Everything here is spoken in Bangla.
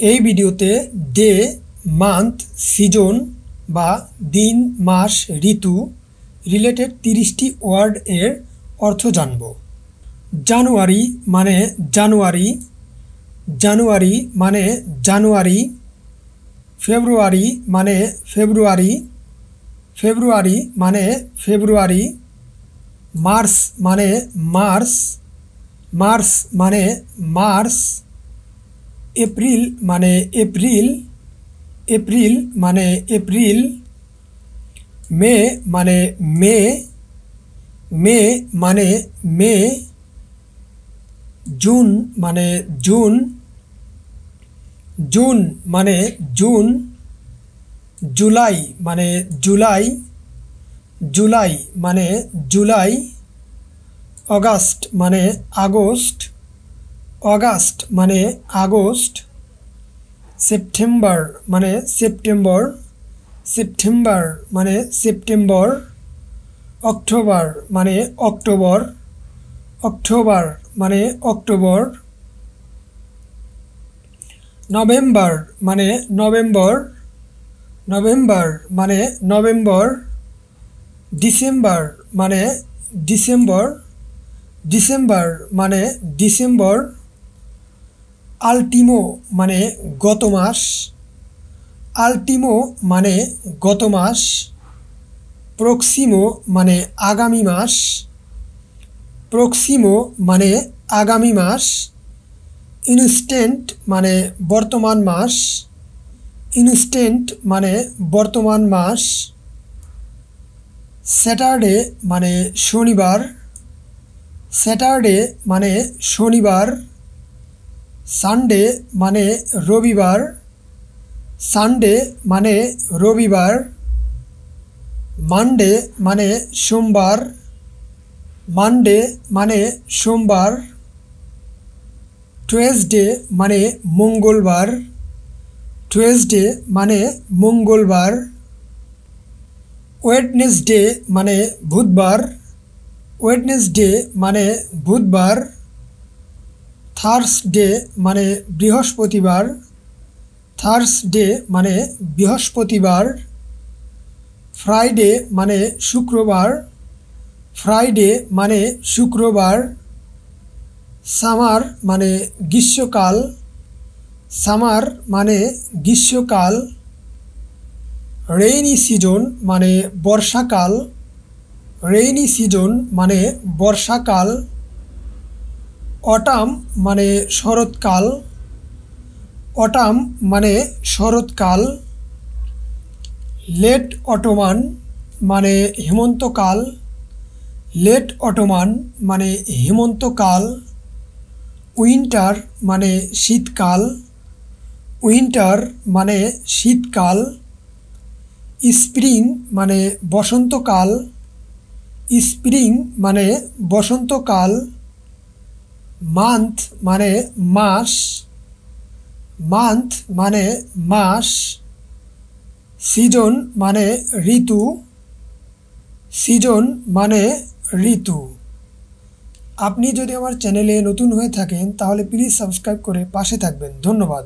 এই ভিডিওতে ডে, মান্থ, সিজন বা দিন, মাস, ঋতু রিলেটেড 30টি ওয়ার্ড এর অর্থ জানব। জানুয়ারি মানে জানুয়ারি, জানুয়ারি মানে জানুয়ারি। ফেব্রুয়ারি মানে ফেব্রুয়ারি, ফেব্রুয়ারি মানে ফেব্রুয়ারি। মার্চ মানে মার্চ, মার্চ মানে মার্চ। এপ্রিল মানে এপ্রিল, এপ্রিল মানে এপ্রিল। মে মানে মে, মে মানে মে। জুন মানে জুন, জুন মানে জুন। জুলাই মানে জুলাই, জুলাই মানে জুলাই। অগাস্ট মানে আগস্ট, অগাস্ট মানে আগস্ট। সেপ্টেম্বর মানে সেপ্টেম্বর, সেপ্টেম্বর মানে সেপ্টেম্বর। অক্টোবর মানে অক্টোবর, অক্টোবর মানে অক্টোবর। নভেম্বর মানে নভেম্বর, নভেম্বর মানে নভেম্বর। ডিসেম্বর মানে ডিসেম্বর, ডিসেম্বর মানে ডিসেম্বর। আল্টিমো মানে গত মাস, আল্টিমো মানে গত মাস। প্রক্সিমো মানে আগামী মাস, প্রক্সিমো মানে আগামী মাস। ইনস্ট্যান্ট মানে বর্তমান মাস, ইনস্ট্যান্ট মানে বর্তমান মাস। স্যাটারডে মানে শনিবার, স্যাটারডে মানে শনিবার। সানডে মানে রবিবার, সানডে মানে রবিবার। মানডে মানে সোমবার, মানডে মানে সোমবার। টুয়েসডে মানে মঙ্গলবার, টুয়েসডে মানে মঙ্গলবার। ওয়েডনেসডে মানে বুধবার, ওয়েডনেসডে মানে বুধবার। থার্সডে মানে বৃহস্পতিবার, থার্সডে মানে বৃহস্পতিবার। ফ্রাইডে মানে শুক্রবার, ফ্রাইডে মানে শুক্রবার। সামার মানে গ্রীষ্মকাল, সামার মানে গ্রীষ্মকাল। রেইনি সিজন মানে বর্ষাকাল, রেইনি সিজন মানে বর্ষাকাল। অটাম মানে শরৎকাল, অটাম মানে শরৎকাল। লেট অটোমান মানে হেমন্তকাল, লেট অটোমান মানে হেমন্তকাল। উইন্টার মানে শীতকাল, উইন্টার মানে শীতকাল। স্প্রিং মানে বসন্তকাল, স্প্রিং মানে বসন্তকাল। মান্থ মানে মাস, মান্থ মানে মাস। সিজন মানে ঋতু, সিজন মানে ঋতু। আপনি যদি আমার চ্যানেলে নতুন হয়ে থাকেন তাহলে প্লিজ সাবস্ক্রাইব করে পাশে থাকবেন। ধন্যবাদ।